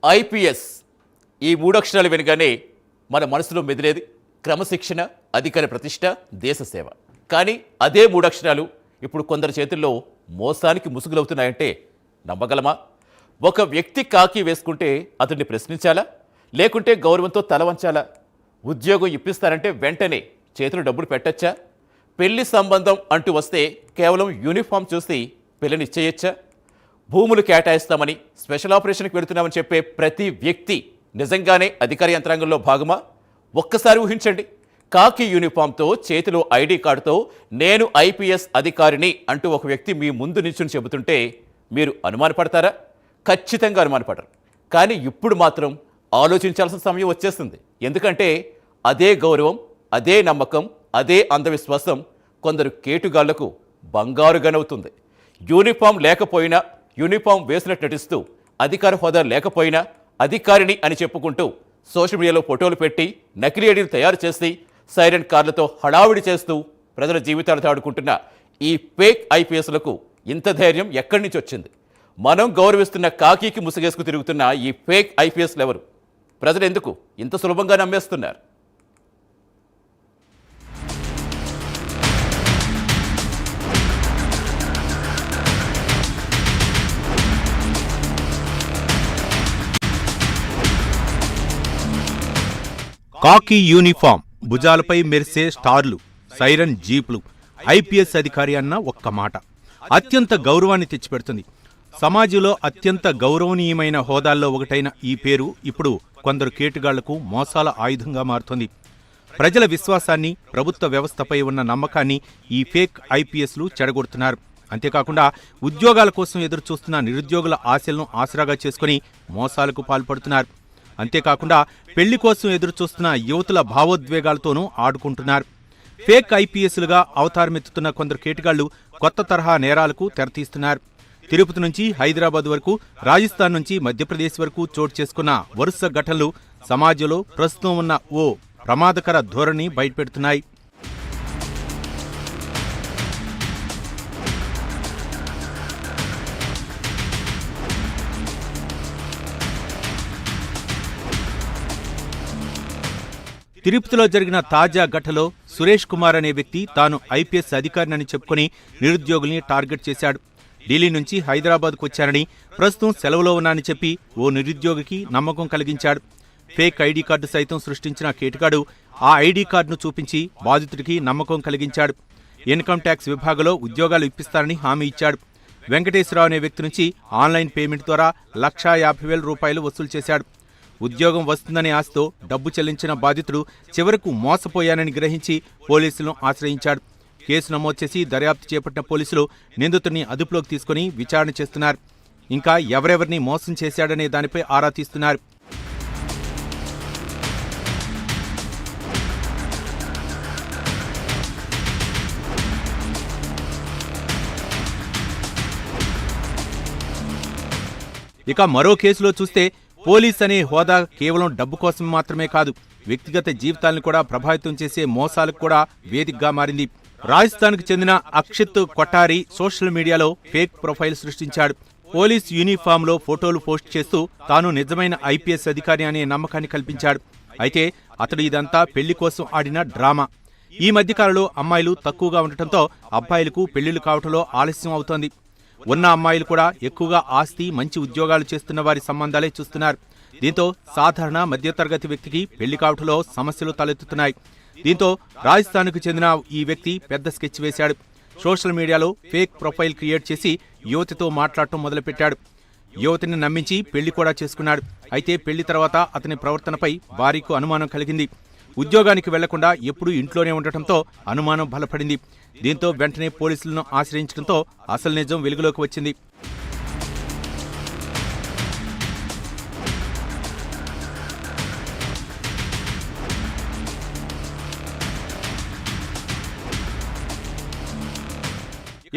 IPS ఈ మూడక్షరాలు వినగానే మన మనసులో మెదిలేది క్రమశిక్షణ, అధికార ప్రతిష్ట, దేశ సేవ. కానీ అదే మూడక్షరాలు ఇప్పుడు కొందరి చేతుల్లో మోసానికి ముసుగులవుతున్నాయంటే నమ్మగలమా? ఒక వ్యక్తి కాకి వేసుకుంటే అతన్ని ప్రశ్నించాలా, లేకుంటే గౌరవంతో తల వంచాలా? ఉద్యోగం ఇప్పిస్తారంటే వెంటనే చేతులు డబ్బులు పెట్టచ్చా? పెళ్లి సంబంధం అంటూ వస్తే కేవలం యూనిఫామ్ చూసి పెళ్లినిచ్చేయచ్చా? భూములు కేటాయిస్తామని, స్పెషల్ ఆపరేషన్కి వెళుతున్నామని చెప్పే ప్రతి వ్యక్తి నిజంగానే అధికార యంత్రాంగంలో భాగమా? ఒక్కసారి ఊహించండి. కాకి యూనిఫామ్తో, చేతిలో ఐడి కార్డుతో నేను ఐపీఎస్ అధికారిని అంటూ ఒక వ్యక్తి మీ ముందు నిల్చుని చెబుతుంటే మీరు అనుమానపడతారా? ఖచ్చితంగా అనుమానపడరు. కానీ ఇప్పుడు మాత్రం ఆలోచించాల్సిన సమయం వచ్చేస్తుంది. ఎందుకంటే అదే గౌరవం, అదే నమ్మకం, అదే అంధవిశ్వాసం కొందరు కేటుగాళ్లకు బంగారు గనవుతుంది. యూనిఫామ్ లేకపోయినా, యూనిఫామ్ వేసినట్టు నటిస్తూ, అధికార హోదా లేకపోయినా అధికారిని అని చెప్పుకుంటూ సోషల్ మీడియాలో ఫోటోలు పెట్టి నకిలీ ఐడీలు తయారు చేసి సైరన్ కార్లతో హడావిడి చేస్తూ ప్రజల జీవితాలతో ఆడుకుంటున్న ఈ ఫేక్ ఐపీఎస్లకు ఇంత ధైర్యం ఎక్కడి నుంచి వచ్చింది? మనం గౌరవిస్తున్న కాకికి ముసుగేసుకు తిరుగుతున్న ఈ ఫేక్ ఐపీఎస్లు ఎవరు? ప్రజలు ఎందుకు ఇంత సులభంగా నమ్మేస్తున్నారు? కాకి యూనిఫామ్, భుజాలపై మెరిసే స్టార్లు, సైరన్ జీప్లు, ఐపీఎస్ అధికారి అన్న ఒక్క మాట అత్యంత గౌరవాన్ని తెచ్చిపెడుతుంది. సమాజంలో అత్యంత గౌరవనీయమైన హోదాల్లో ఒకటైన ఈ పేరు ఇప్పుడు కొందరు కేటుగాళ్లకు మోసాల ఆయుధంగా మారుతుంది. ప్రజల విశ్వాసాన్ని, ప్రభుత్వ వ్యవస్థపై ఉన్న నమ్మకాన్ని ఈ ఫేక్ ఐపీఎస్లు చెడగొడుతున్నారు. అంతేకాకుండా ఉద్యోగాల కోసం ఎదురుచూస్తున్న నిరుద్యోగుల ఆశలను ఆసరాగా చేసుకుని మోసాలకు పాల్పడుతున్నారు. అంతేకాకుండా పెళ్లి కోసం ఎదురుచూస్తున్న యువతుల భావోద్వేగాలతోనూ ఆడుకుంటున్నారు. ఫేక్ ఐపీఎస్లుగా అవతారమెత్తుతున్న కొందరు కేటుగాళ్లు కొత్త తరహా నేరాలకు తెరతీస్తున్నారు. తిరుపతి నుంచి హైదరాబాద్ వరకు, రాజస్థాన్ నుంచి మధ్యప్రదేశ్ వరకు చోటు చేసుకున్న వరుస ఘటనలు సమాజంలో ప్రస్తుతం ఉన్న ఓ ప్రమాదకర ధోరణి బయటపెడుతున్నాయి. తిరుపతిలో జరిగిన తాజా ఘటనలో సురేష్ కుమార్ అనే వ్యక్తి తాను ఐపీఎస్ అధికారిని చెప్పుకుని నిరుద్యోగుల్ని టార్గెట్ చేశాడు. ఢిల్లీ నుంచి హైదరాబాద్కు వచ్చారని, ప్రస్తుతం సెలవులో ఉన్నానని చెప్పి ఓ నిరుద్యోగికి నమ్మకం కలిగించాడు. ఫేక్ ఐడి కార్డు సైతం సృష్టించిన కేటుగాడు ఆ ఐడి కార్డును చూపించి బాధితుడికి నమ్మకం కలిగించాడు. ఇన్కమ్ ట్యాక్స్ విభాగంలో ఉద్యోగాలు ఇప్పిస్తారని హామీ ఇచ్చాడు. వెంకటేశ్వరరావు అనే వ్యక్తి నుంచి ఆన్లైన్ పేమెంట్ ద్వారా 1,50,000 రూపాయలు వసూలు చేశాడు. ఉద్యోగం వస్తుందనే ఆశతో డబ్బు చెల్లించిన బాధితుడు చివరకు మోసపోయానని గ్రహించి పోలీసులను ఆశ్రయించాడు. కేసు నమోదు చేసి దర్యాప్తు చేపట్టిన పోలీసులు నిందితుడిని అదుపులోకి తీసుకుని విచారణ చేస్తున్నారు. ఇంకా ఎవరెవరిని మోసం చేశాడనే దానిపై ఆరా తీస్తున్నారు. ఇక మరో కేసులో చూస్తే పోలీస్ అనే హోదా కేవలం డబ్బు కోసం మాత్రమే కాదు, వ్యక్తిగత జీవితాలను కూడా ప్రభావితం చేసే మోసాలకు కూడా వేదికగా మారింది. రాజస్థాన్కు చెందిన అక్షిత్ కొఠారి సోషల్ మీడియాలో ఫేక్ ప్రొఫైల్ సృష్టించాడు. పోలీస్ యూనిఫామ్లో ఫోటోలు పోస్ట్ చేస్తూ తాను నిజమైన ఐపీఎస్ అధికారి అనే నమ్మకాన్ని కల్పించాడు. అయితే అతడు ఇదంతా పెళ్లి కోసం ఆడిన డ్రామా. ఈ మధ్యకాలంలో అమ్మాయిలు తక్కువగా ఉండటంతో అబ్బాయిలకు పెళ్లిళ్లు కావటంలో ఆలస్యం అవుతోంది. ఉన్న అమ్మాయిలు కూడా ఎక్కువగా ఆస్తి, మంచి ఉద్యోగాలు చేస్తున్న వారి సంబంధాలే చూస్తున్నారు. దీంతో సాధారణ మధ్యతరగతి వ్యక్తికి పెళ్లి కావటంలో సమస్యలు తలెత్తుతున్నాయి. దీంతో రాజస్థాన్కు చెందిన ఈ వ్యక్తి పెద్ద స్కెచ్ వేశాడు. సోషల్ మీడియాలో ఫేక్ ప్రొఫైల్ క్రియేట్ చేసి యువతితో మాట్లాడటం మొదలుపెట్టాడు. యువతిని నమ్మించి పెళ్లి కూడా చేసుకున్నాడు. అయితే పెళ్లి తర్వాత అతని ప్రవర్తనపై భార్యకు అనుమానం కలిగింది. ఉద్యోగానికి వెళ్లకుండా ఎప్పుడూ ఇంట్లోనే ఉండటంతో అనుమానం బలపడింది. దీంతో వెంటనే పోలీసులను ఆశ్రయించడంతో అసలు నిజం వెలుగులోకి వచ్చింది.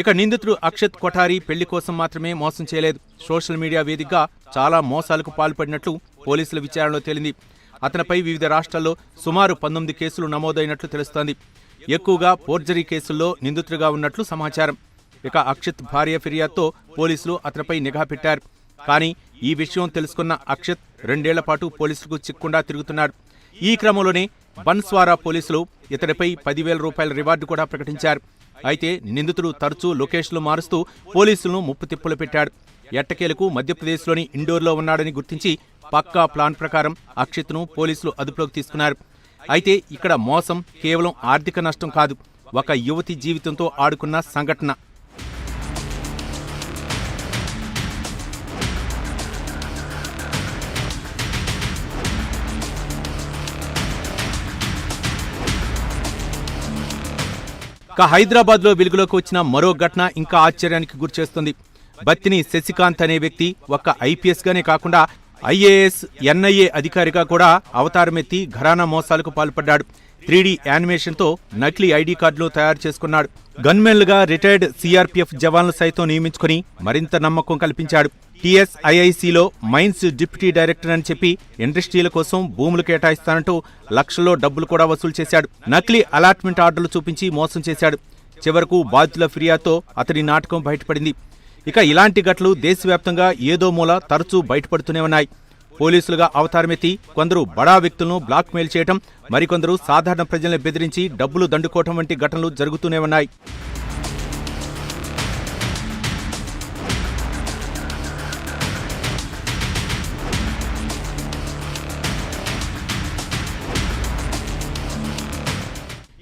ఇక నిందితుడు అక్షత్ కొఠారి పెళ్లి కోసం మాత్రమే మోసం చేయలేదు. సోషల్ మీడియా వేదికగా చాలా మోసాలకు పాల్పడినట్లు పోలీసుల విచారణలో తేలింది. అతనిపై వివిధ రాష్ట్రాల్లో సుమారు 19 కేసులు నమోదైనట్లు తెలుస్తోంది. ఎక్కువగా ఫోర్జరీ కేసుల్లో నిందితుడిగా ఉన్నట్లు సమాచారం. ఇక అక్షిత్ భార్య ఫిర్యాదుతో పోలీసులు అతనిపై నిఘా పెట్టారు. కానీ ఈ విషయం తెలుసుకున్న అక్షత్ 2 ఏళ్ల పాటు పోలీసులకు చిక్కకుండా తిరుగుతున్నాడు. ఈ క్రమంలోనే బన్స్వారా పోలీసులు ఇతడిపై 10,000 రూపాయల రివార్డు కూడా ప్రకటించారు. అయితే నిందితుడు తరచూ లొకేషన్లు మారుస్తూ పోలీసులను ముప్పు తిప్పలు పెట్టాడు. ఎట్టకేలకు మధ్యప్రదేశ్లోని ఇండోర్లో ఉన్నాడని గుర్తించి పక్కా ప్లాన్ ప్రకారం అక్షత్ను పోలీసులు అదుపులోకి తీసుకున్నారు. అయితే ఇక్కడ మోసం కేవలం ఆర్థిక నష్టం కాదు, ఒక యువతి జీవితంతో ఆడుకున్న సంఘటన. హైదరాబాద్లో వెలుగులోకి వచ్చిన మరో ఘటన ఇంకా ఆశ్చర్యానికి గురిచేస్తుంది. బత్తిని శశికాంత్ అనే వ్యక్తి ఒక్క ఐపీఎస్గానే కాకుండా ఐఏఎస్, ఎన్ఐఏ అధికారిగా కూడా అవతారమెత్తి ఘరానా మోసాలకు పాల్పడ్డాడు. 3D యానిమేషన్తో నకిలీ ఐడి కార్డులు తయారు చేసుకున్నాడు. గన్మెన్లుగా రిటైర్డ్ సిఆర్పీఎఫ్ జవాన్లు సైతం నియమించుకుని మరింత నమ్మకం కల్పించాడు. టీఎస్ఐఐసిలో మైన్స్ డిప్యూటీ డైరెక్టర్ అని చెప్పి ఇండస్ట్రీల కోసం భూములు కేటాయిస్తానంటూ లక్షల్లో డబ్బులు కూడా వసూలు చేశాడు. నకిలీ అలాట్మెంట్ ఆర్డర్లు చూపించి మోసం చేశాడు. చివరకు బాధితుల ఫిర్యాదుతో అతడి నాటకం బయటపడింది. ఇక ఇలాంటి ఘటనలు దేశవ్యాప్తంగా ఏదో మూల తరచూ బయటపడుతూనే ఉన్నాయి. పోలీసులుగా అవతారమెత్తి కొందరు బడా వ్యక్తులను బ్లాక్మెయిల్ చేయటం, మరికొందరు సాధారణ ప్రజల్ని బెదిరించి డబ్బులు దండుకోవటం వంటి ఘటనలు జరుగుతూనే ఉన్నాయి.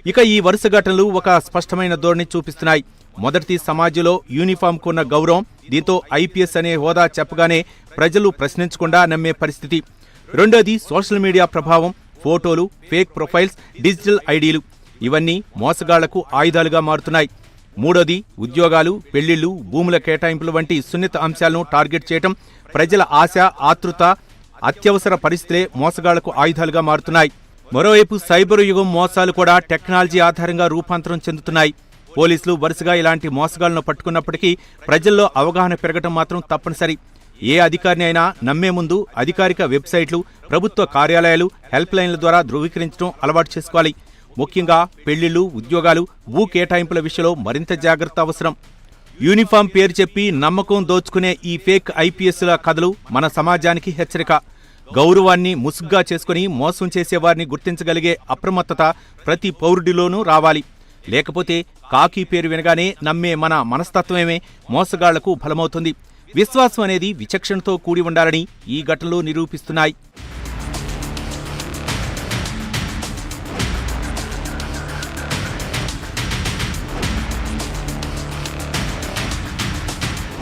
ఇక ఈ వరుస ఘటనలు ఒక స్పష్టమైన ధోరణి చూపిస్తున్నాయి. మొదటి సమాజంలో యూనిఫామ్కు ఉన్న గౌరవం, దీంతో ఐపీఎస్ అనే హోదా చెప్పగానే ప్రజలు ప్రశ్నించకుండా నమ్మే పరిస్థితి. రెండోది సోషల్ మీడియా ప్రభావం, ఫోటోలు, ఫేక్ ప్రొఫైల్స్, డిజిటల్ ఐడీలు, ఇవన్నీ మోసగాళ్లకు ఆయుధాలుగా మారుతున్నాయి. మూడోది ఉద్యోగాలు, పెళ్లిళ్లు, భూముల కేటాయింపులు వంటి సున్నిత అంశాలను టార్గెట్ చేయటం. ప్రజల ఆశ, ఆతృత, అత్యవసర పరిస్థితులే మోసగాళ్లకు ఆయుధాలుగా మారుతున్నాయి. మరోవైపు సైబర్ యుగం మోసాలు కూడా టెక్నాలజీ ఆధారంగా రూపాంతరం చెందుతున్నాయి. పోలీసులు వరుసగా ఇలాంటి మోసగాళ్లను పట్టుకున్నప్పటికీ ప్రజల్లో అవగాహన పెరగటం మాత్రం తప్పనిసరి. ఏ అధికారిని అయినా నమ్మే ముందు అధికారిక వెబ్సైట్లు, ప్రభుత్వ కార్యాలయాలు, హెల్ప్ లైన్ల ద్వారా ధృవీకరించడం అలవాటు చేసుకోవాలి. ముఖ్యంగా పెళ్లిళ్లు, ఉద్యోగాలు, భూ కేటాయింపుల విషయంలో మరింత జాగ్రత్త అవసరం. యూనిఫామ్ పేరు చెప్పి నమ్మకం దోచుకునే ఈ ఫేక్ ఐపీఎస్ల కథలు మన సమాజానికి హెచ్చరిక. గౌరవాన్ని ముసుగ్గా చేసుకుని మోసం చేసేవారిని గుర్తించగలిగే అప్రమత్తత ప్రతి పౌరుడిలోనూ రావాలి. లేకపోతే కాకి పేరు వినగానే నమ్మే మన మనస్తత్వమే మోసగాళ్లకు బలమవుతుంది. విశ్వాసం అనేది విచక్షణతో కూడి ఉండాలని ఈ ఘటనలు నిరూపిస్తున్నాయి.